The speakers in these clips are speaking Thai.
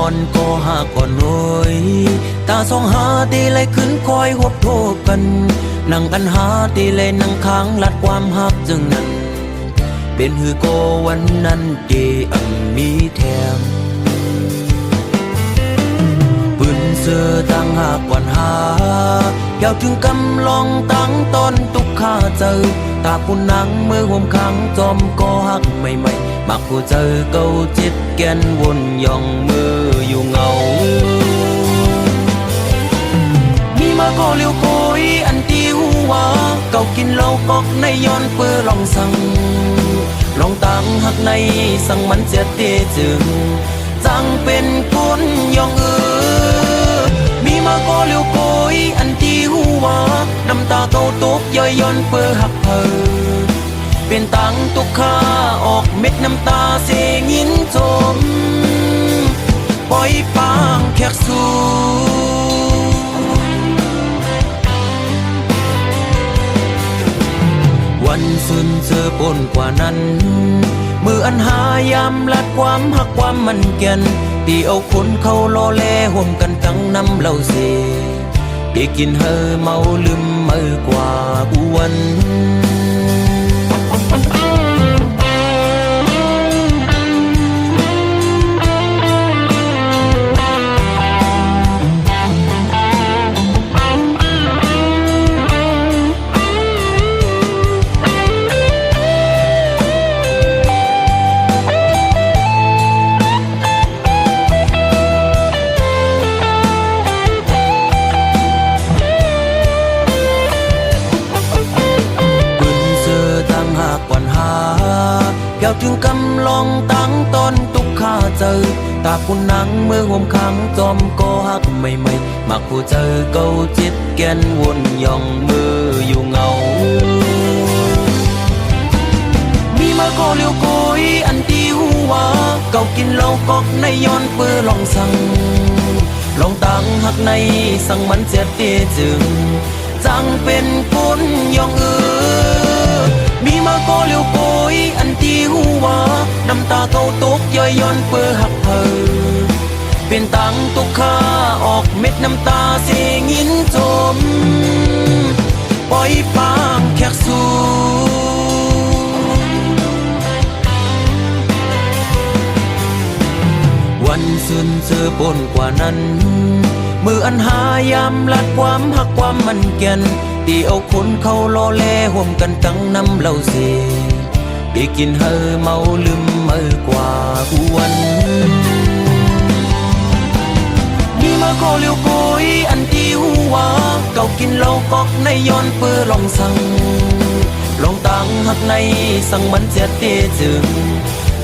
อนก็หาก่อนหน่อยตาสองหาตีเลยขึ้นคอยหบโทบกันนั่งกันหาตีเลยนั่งค้างลัดความหักจึงนั้นเป็นหือโกวันนั้นเดอังมีแถมปืนเสือตั้งหากวันหาเย้าถึงกำลองตั้งตอนตุกข้าเจอตาปุ่นนังมือห่มขังจอมก็หักใหม่ๆมักผู้เจอเก่าจิตแกนวนย่องมืออยู่เงามีมาก็เลี้ยวโคยอันตีหัวเก่ากินเหล้ากอกในย้อนเปื้อลองสั่งลองตั้งหักในสั่งมันเสียเตจึงจังเป็นคนย่องมีมาก็เลี้ยวโกยอันตีหัวน้ำตาเก่าตกย่อยย้อนเปื้อหักเพอเป็นตังตุกข้าออกเม็ดน้ำตาเสียงินจมปล่อยปางแขกสู่วันสุนเจอปนกว่านั้นมืออันหายามลัดความหักความมันแก่นตีเอาคนเขาล้อแลห่มกันตั้งน้ำเหล้าเสได้กินเฮอเมาลืมมือกว่าอ้วนเย้าถึงกำลองตั้งตอนตุกข้าเจอตาปุ่นนังมือห่มขังจอมก็หักใหม่ๆมักผู้เจอเก่าจิตแกนวนย่องมืออยู่เงามีมาก็เลี้ยวโกยอันตีหัวเก่ากินเหล้ากอกในย้อนเปื้อลองสั่งลองตั้งหักในสั่งมันเสียเตจึงจังเป็นคนย่องมีมาก็เลี้ยวโกยอันตีหัวน้ำตาเก่าตกย่อยย้อนเปื้อหักเพอเป็นตังตุกข้าออกเม็ดน้ำตาเสียงินจมปล่อยปางแขกสู่วันสุนเจอปนกว่านั้นมืออันหายามลัดความหักความมันแก่นตีเอาคนเขาล้อแลห่มกันตั้งน้ำเหล้าเสได้กินเฮอเมาลืมมือกว่าอ้วนมีมาก็เลี้ยวโกยอันตีหัวเก่ากินเหล้ากอกในย้อนเปื้อลองสั่งลองตั้งหักในสั่งมันเสียเตจึง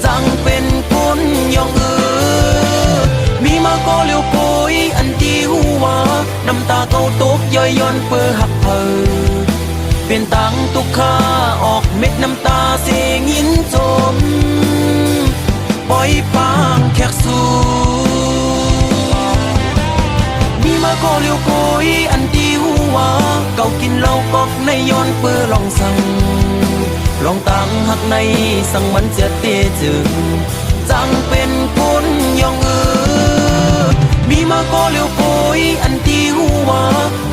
จังเป็นคนย่องมีมาก็เลี้ยวโกยอันตีหัวน้ำตาเก่าตกย่อยย้อนเปื้อหักเพอเป็นตังตุกข้าออกเม็ดน้ำตาเสียงินจมปล่อยปางแขกสู่มีมาก็เลี้ยวโกยอันตีหัวเก่ากินเหล้ากอกในย้อนเปื้อลองสั่งลองตั้งหักในสั่งมันเสียเตจึงจังเป็นคนย่องมีมาก็เลี้ยวโกยอันตีหัว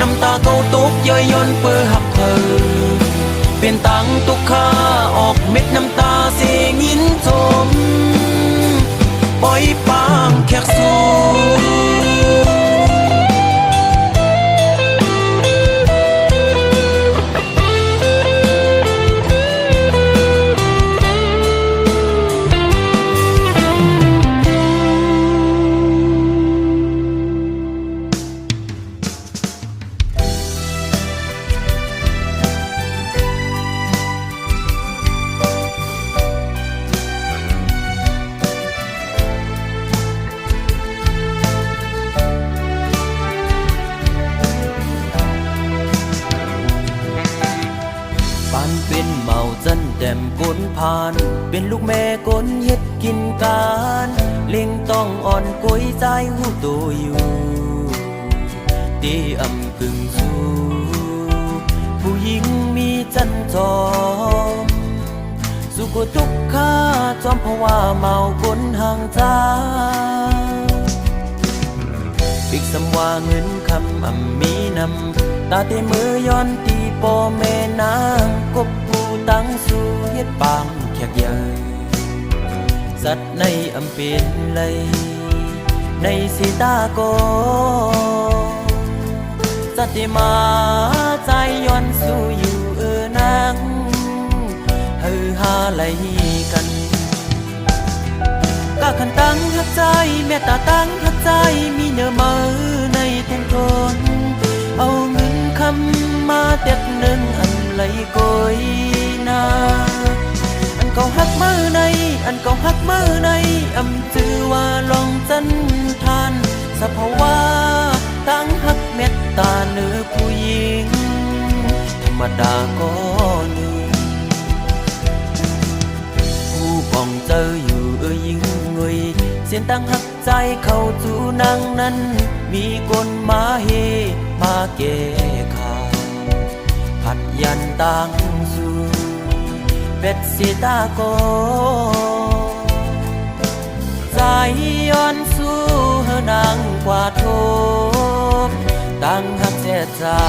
น้ำตาเก่าตกย่อยย้อนเปื้อหักเพอเป็นตังตุกข้าออกเม็ดน้ำตาเสียงินจมปล่อยปางแขกสู่เป็นเมาจันแต้มก้นพานเป็นลูกแม่ก้นเฮ็ดกินการเล่งต้องอ่อนก้อยใจหูตัวอยู่ตีอำกึ่งสู้ผู้หญิงมีจันจอมสุขทุกข์ข้าจอมเพราะว่าเมาก้นห่างใจ ปิกสำว่าเงินคำมีนำตาเตมือย้อนตีปอแม่นางกบกูตั้งสู่เฮ็ดปางแขกใหญ่สัตว์ในเป็นเลยในสีตาโกสัตติมาใจย้อนสู่อยู่นางฮือหาไหลกันก็ขันตั้งหักใจแม่ตาตั้งหักใจมีเนื้อมือในแทงทนเอาเงินคำมาเต็ดหนึ่งอันไหลโกยนาอันเก่าหักมือในอันเก่าหักมือในจือว่าลองจันทานสภาวะตั้งหักเม็ดตาเนื้อผู้หญิงธรรมดาก็หนึ่งผู้ป้องเจออยู่ยิ่งเงยเสียนตั้งหักใจเข้าจูนางนั้นมีกลมาเฮมาเกขาผัดยันตั้งสู่เป็ดสีตาโกใจย้อนสู่เฮนางกว่าทบตั้งหักเจจา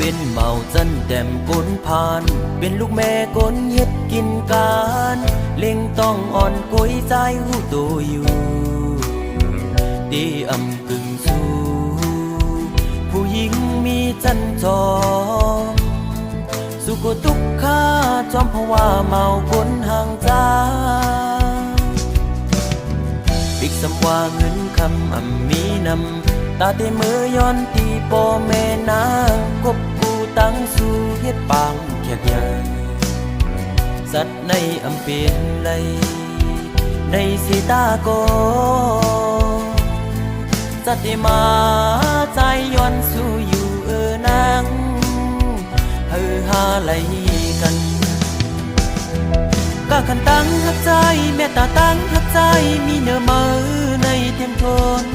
เป็นเมาจันแต้มก้นพานเป็นลูกแม่ก้นเฮ็ดกินการเล่งต้องอ่อนกุยใจหูตัวอยู่ดีกึ่งสู้ผู้หญิงมีจันจอมสุขทุกข้าจอมเพราะว่าเมาก้นห่างจ้าปิกสำว่าเงินคำมีนำตาเตมือย้อนตีปอแม่นางกบกูตั้งสู่เฮ็ดปางแขกใหญ่สัตว์ในเป็นเลยในสีตาโกสัตติมาใจย้อนสู่อยู่นางฮือหาไหลกันก็ขันตั้งหักใจแม่ตาตั้งหักใจมีเนื้อมือในเทียมทน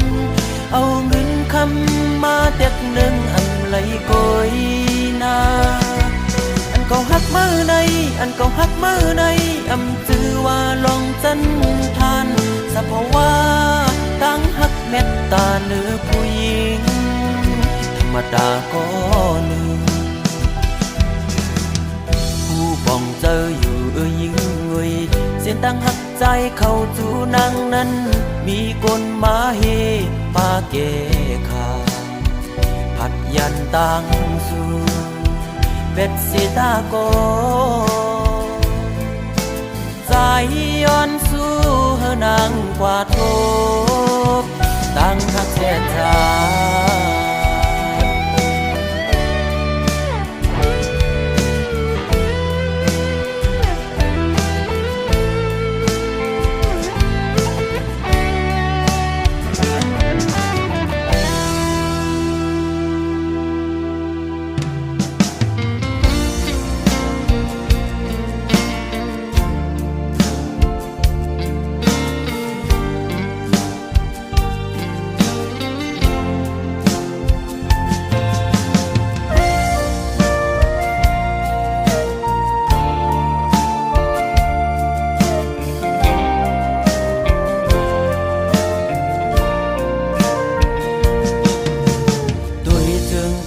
เอาเงินคำมาเต็ดหนึ่งอันไหลโกยนาอันเก่าหักมือในอันเก่าหักมือในจือว่าลองจันทานสภาวะตั้งหักเม็ดตาเนื้อผู้หญิงธรรมดาก็หนึ่งผู้ป้องเจออยู่ยิ่งเงยเสียนตั้งหักใจเข้าจูนางนั้นมีกลมาเฮปาเกขาผัดยันตั้งสู่เป็ดสีตาโกใจย้อนสู่เฮนางกว่าทบตั้งหักเจจา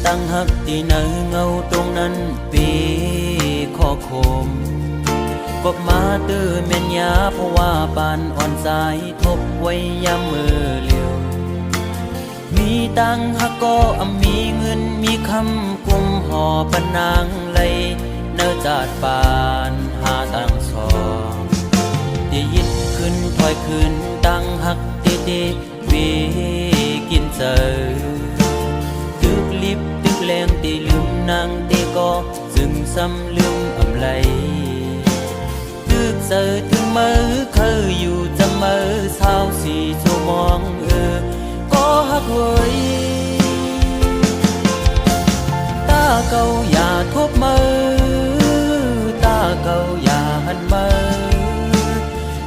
ตั้งหักที่เนื้อเงาตรงนั้นปีข้อคมกบมาตื้อเม่นยาเพราะว่าปานอ่อนสายทบไว้ยามมือเลี้ยวมีตังหักก็มีเงินมีคำกุมห่อปนางไหลเนื้อจาดปานหาตังสองที่ยิดขึ้นถอยขึ้นตั้งหักเตวีกินเจอตึกลิบตึกแรงตีลืมนางตีก็จึงซ้ำลืมไหลตึกเจอถึงมือเคยอยู่จะมือสาวสิ สีชูมองก็ฮักเว้ยตาเก่าอย่าทบมือตาเก่าอย่าหันมือ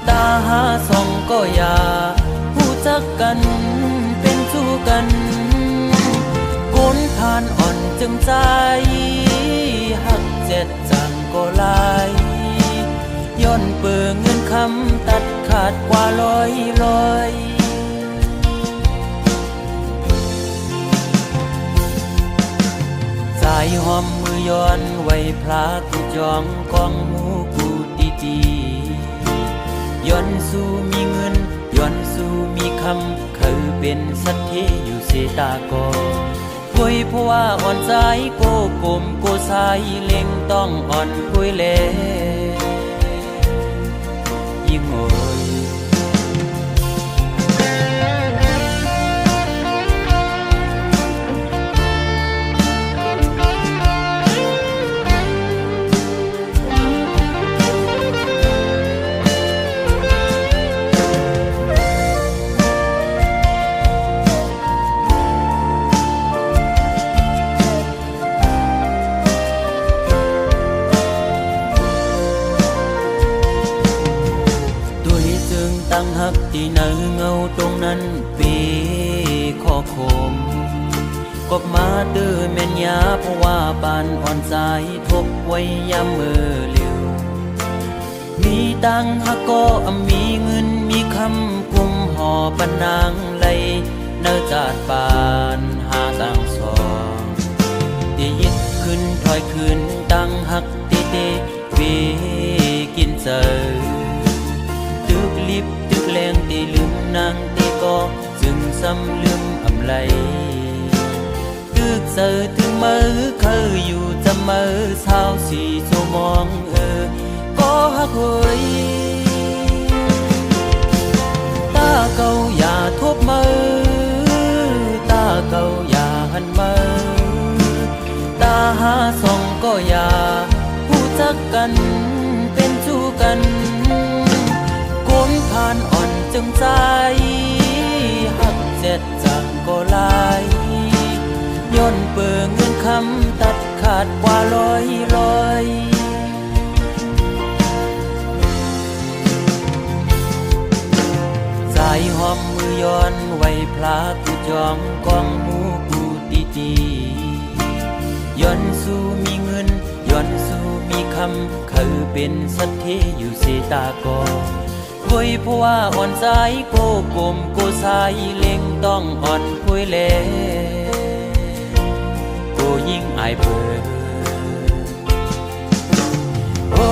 ตาหาส่องก็อย่าหูจักกันเป็นสู้กันก้นทานอ่อนจึงใจหักเจ็ดจังก็ลายย้อนเปื่อเงินคำตัดขาดกว่าร้อยสายหอมมือย้อนไว้พลากูจองกองหมูกูดีย้อนสู้มีเงินย้อนสู้มีคำเคยเป็นสัตย์ที่อยู่เสตากอคุยเพราะว่าอ่อนใจโกกลมโกสายเล็งต้องอ่อนคุยเล่ยิ่งโอยตั้งหักที่เนื้อเงาตรงนั้นปีขอคมกบมาตื้อแม่นยาเพราะว่าปานอ่อนสายทบไว้ยามมือเร็วมีตังหักก็มีเงินมีคำกุมห่อปนางไหลเนื้อจาดปานหาตังสองตียิดขึ้นถอยขึ้นตั้งหักตีเตวีกินเจอตึกลิบตึกแรงตีลืมนางตีก็จึงซ้ำลืมอำไลตึกเจอถึงมือเคยอยู่จะมือเช้าสี่ชั่วโมงก็ฮักเฮ้ยตาเก่าอย่าทบมือตาเก่าอย่าหันมือตาหาส่องก็อย่าผู้จักกันเป็นชู้กันก้นผ่านอ่อนจึงใจหักเจ็ดจังก็ลายย้อนเปื่อเงินคำตัดขาดกว่าร้อยสายหอมมือย้อนไว้พลากูจองกองหมูกูดีย้อนสู้มีเงินย้อนสู้มีคำเคยเป็นสัตย์ที่อยู่เสตากอคุยเพราะว่าอ่อนใจโกกลมโกสายเล็งต้องอ่อนคุยเล่โกยิ่งอายเปิดโอ้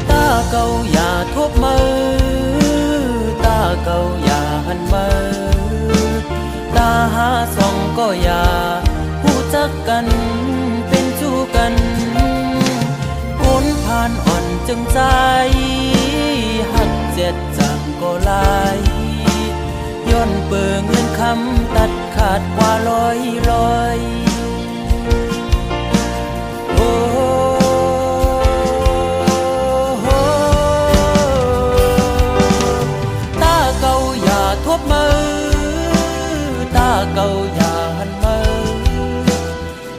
ตาเก่าอย่าทบมือตาเก่าอย่าหันมือตาหาส่องก็อย่าผู้จักกันเป็นชู้กันก้นผ่านอ่อนจึงใจหักเจ็ดจังก็ลายย้อนเปื่อเงินคำตัดขาดกว่าร้อยโอ้ตาเก่าอย่าทบมือตาเก่าอย่าหันมือ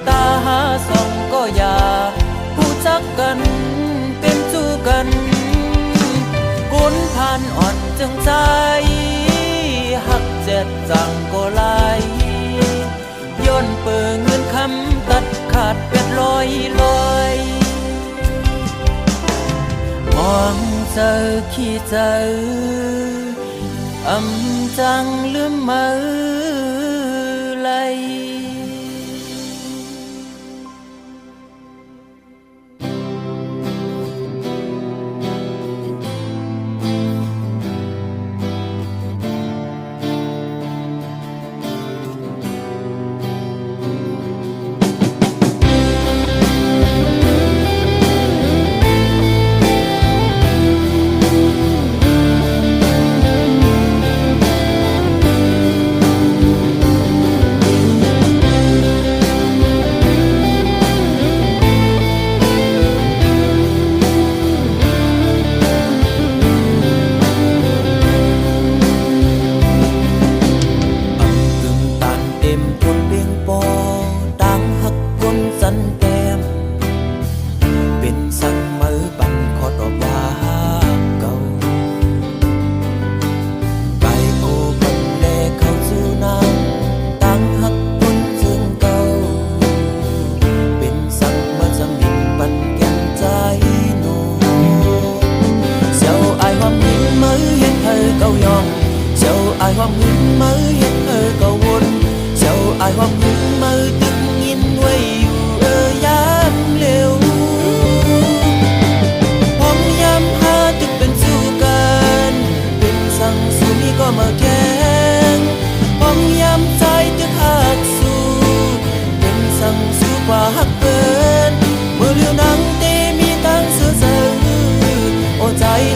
ตาหาส่องก็อย่าผู้จักกันเป็นชู้กันก้นผ่านอ่อนจึงใจหักเจ็ดจังก็ลายย้อนเปื่อเงินคำตัดขาดเป็ดร้อยมองเจอขี้เจอจังลืมมือไหล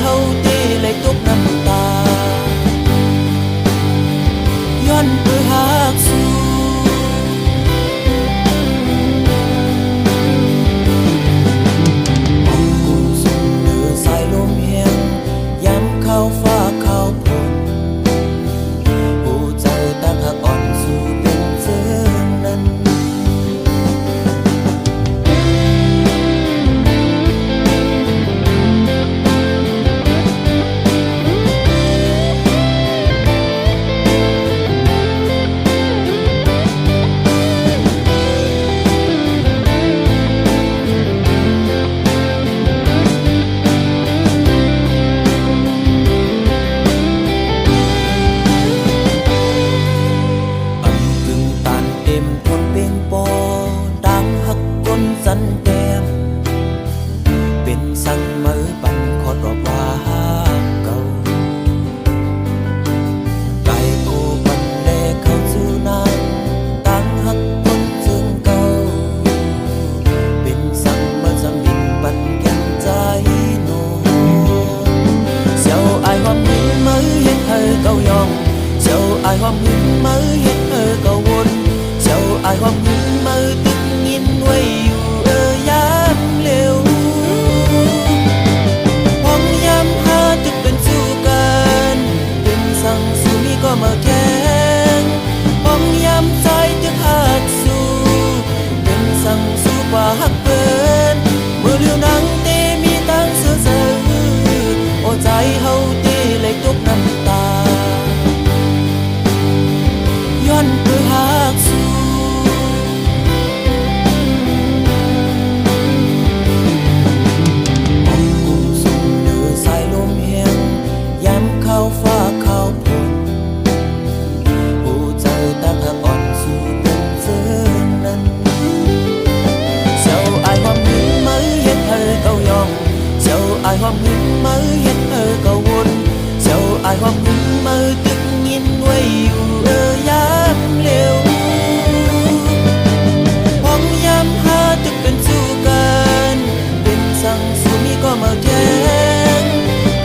เฮาตีเลยตกน้ำตาย้อนเพื่อหักสู้มองกุ้งสุงเหนือสายลมแห้งย้ำเข้าฟ้าเข้าฝนผู้เจ้าตั้งหักอ่อนสู่เป็นเชิงนั้นสันแดงเป็นสั่งมือปั่นขอดอกว่าเก่าไก่ผู้ปันเลเข้าสู่นางตั้งหักคนซึ่งเก่าเป็นสั่งมือสั่งดินปั่นแก่นใจโนเสียวอายความหึงมือเฮ็ดเธอเก่ายองเสียวอายความหึงมือเฮ็ดเธอเก่าวนเสียวอายความหึงมือตึกยินไว้อยู่ยามเร็วห้องยามหาตึกเป็นสู้กันเป็นสั่งสู้มีก็มาแข่งห้องยามใจตึกหักสู้เป็นสั่งสู้กว่าหักเปินเมื่อเรียวนังเตมีตั้งเสือเสือโอ้ใจเฮาเตเลยตกน้ำตาย้อนเพื่อหักสู้เข้าฟ้าเข้าฝนผู้เจ้าตั้งหักอ่อนสู่เป็นเชิงนั้นเจ้าอายความหึงมือเฮ็ดเธอเก่ายองเจ้าอายความหึงมือเฮ็ดเธอเก่าวนเจ้าอายความหึงมือตึกยินไว้อยู่ยามเร็วห้องยามหาตึกเป็นสู้กันเป็นสั่งสู้มีก็มาแข่ง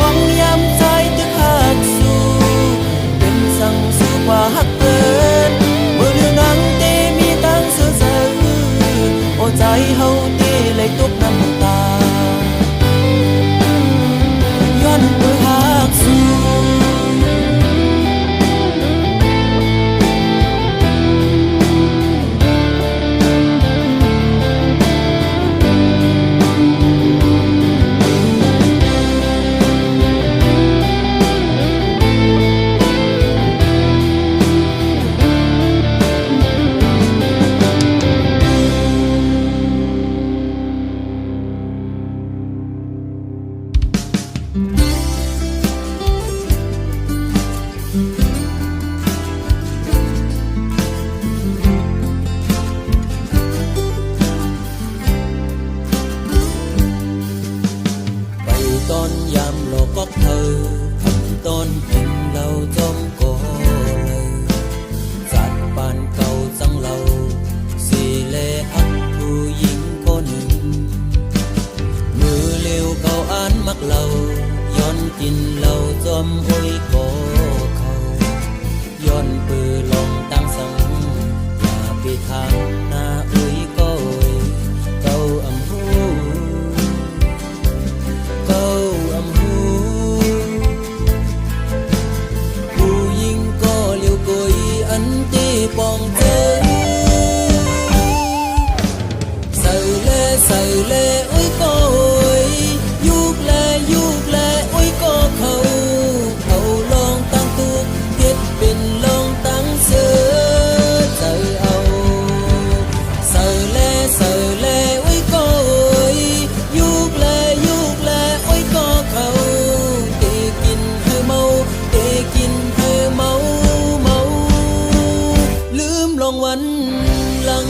ห้องยามใจตึกหักสู้เป็นสั่งสู้กว่าหักเกินเมื่อเรื่องนังเตมีตั้งเสือเสือโอ้ใจเฮาเตเลยตกน้ำตาย้อนเพื่อหักสู้ตอนยามโลกก็เธอทำตอนเห็นเราจมโกเลยจัดปานเก่าจังเราสีเลอักผู้หญิงคนหนึ่งมือเลี้ยวเก่าอ่านมักเราย้อนกินเราจมห้อยโกเขาย้อนปือลงตั้งสังอย่าไปทางหน้าอุ้ยโกยเก่าอำหูปองเจอใส่เลอุ้ยก็ยุกแลอุ้ยก็เขาลองตั้งตุกเก็บเป็นลองตั้งเสือใจเอาใส่เลอุ้ยก็ยุกแลอุ้ยก็เขาเตกินให้เมาลงวันหลัง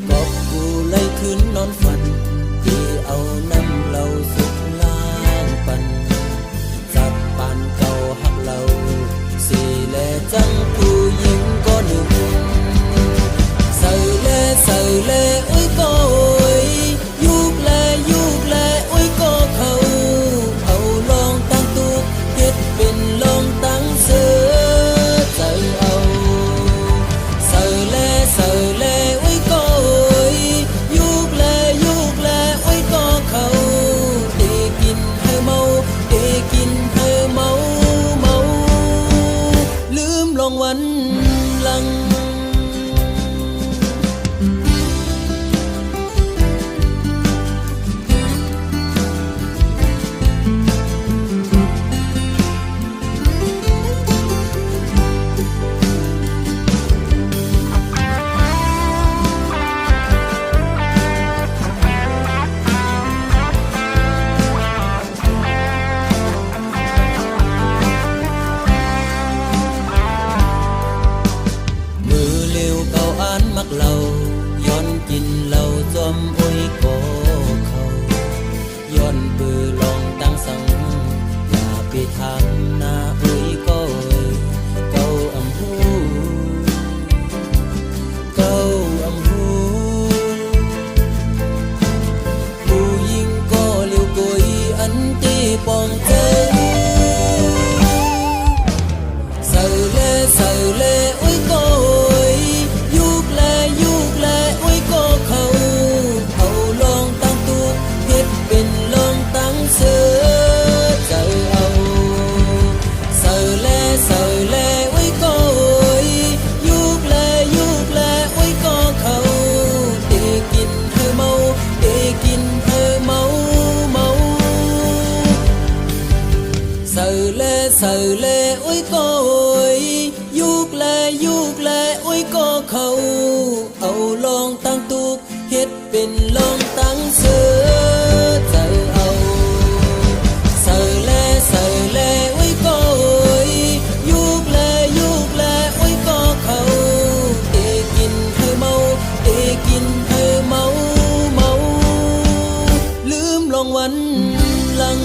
กอบกูไล่คืนนอนฝันที่เอาน้ำเราสุกล้างปันจัดปานเก่าหักเราสีแลจังผู้หญิงก็หนึ่งใส่เลอุ้ยก็ มอวยก็เขาย้อนเบื่อลองตั้งสังอย่าไปทำหน้าอวยก็เก้าอำหูเก้าอำหูผู้หญิงก็เลี้ยวกุยอันตีปองเจอเสือเล่เสือเล่อวยก็ยุกแลยุกแลอวยก็เขาเอาลองตั้งตุกเฮ็ดเป็นลองตั้งเสือเจอเอาเสือเล่เสือเล่อวยก็ยุกแลยุกแลอวยก็เขาตีกินเธอเมาตีกินเธอเมาเมาเสือเล่เสือเล่อวยก็ยุกแลยุกแลอวยก็เขาเอาลองตั้งตุกเฮ็ดเป็นลองตั้งเสือเจอเอาเสือแลเสือแลอวยก็ยุกแลยุกแลอวยก็เขาเตกินเธอเมาเตกินเธอเมาเมาลืมลองวันหลัง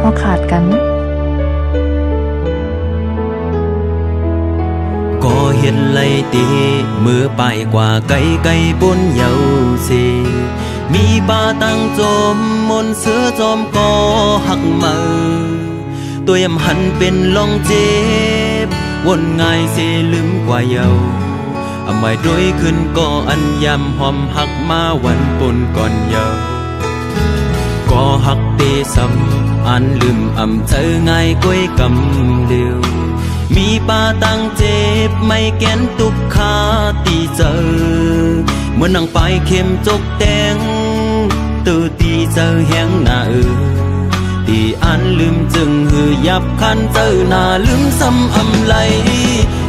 เขาขาดกัน ก็เห็นไล่ตีมือไปกว่าไกลไกลบนเยาสีมีป่าตั้งจมมนเสือจอมก็หักมือตัวยำหันเป็นลองเจ็บวนง่ายเสลืมกว่าเยาอำไม่โดยขึ้นก็อันยำหอมหักมาวันปนก่อนเยาก็หักเตซ้ำอันลืมอำเธอง่ายก้อยกำเดียวมีป่าตั้งเจ็บไม่แก้นตุกขาตีเจอเมื่อนั่งไปเข้มจกแดงตื่นตีเจอแหงหน้าตีอันลืมจึงหือยับคันเจอหน้าลืมซ้ำอำไหล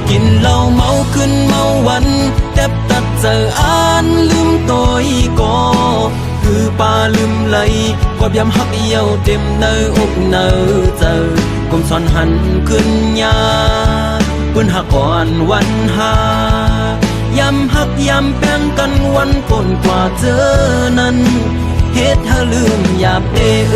กินเหล้าเมาขึ้นเมาวันแทบตัดเจออันลืมตัวอีกก็คือป่าลืมไหลกอบยำหักเยี่ยวเต็มเนื้ออกเนื้อเจอกลมซ้อนหันขึ้นยาปืนหักก่อนวันหายำหักยำแป้งกันวันปนกว่าเจอนั้นเฮ็ดให้ลืมหยาบเด้อ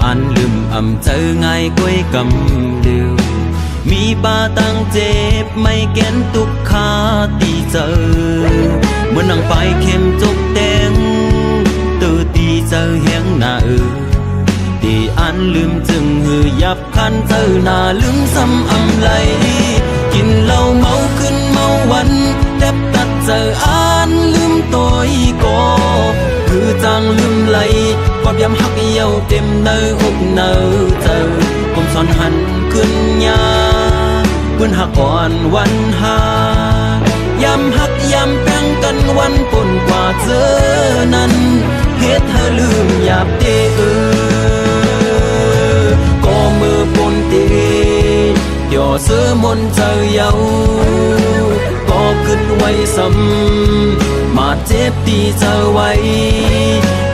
อันลืมอำเจอง่ายก้อยกำเดียวมีป่าตั้งเจ็บไม่แก้นตุกขาตีเจอเมื่อนั่งไปเข้มจกแดงตื่นตีเจอแหงหน้าตีอันลืมจึงหือยับคันเจอหน้าลืมซ้ำอำไหลกินเหล้าเมาขึ้นเมาวันแทบตัดเจออันลืมตัวอีกก็คือจางลืมไหลกอบยำหักเยี่ยวเต็มเนื้ออกเนื้อเจอกลมซ้อนหันขึ้นยาปืนหักก่อนวันหายำหักยำแป้งกันวันปนกว่าเจอนั้นเฮ็ดให้ลืมหยาบเด้อก็มือปนเตเดี๋ยวเสือมนเจอเยาก็ขึ้นไว้ซ้ำมาเจ็บตีเจอไว้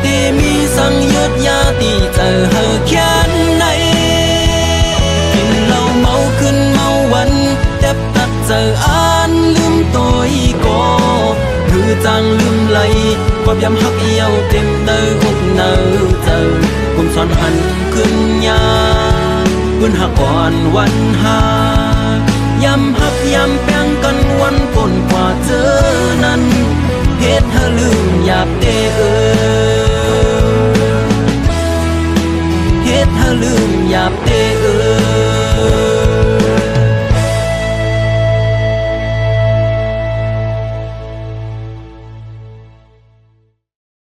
ตีมีสังยุดยาตีเจอเฮอแค่ไหนกินเหล้าเมาขึ้นเมาวันแทบตัดเจออันลืมตัวอีกก็คือจังลืมไหลกอบยำหักเยี่ยวเต็มเนื้ออกเนื้อเจอกลมซ้อนหันขึ้นยาปืนหักก่อนวันหายำหักยำแป้งกันวันปนกว่าเจอนั้นเฮ็ดให้ลืมหยาบเด้อเฮ็ดให้ลืมหยาบเด้อ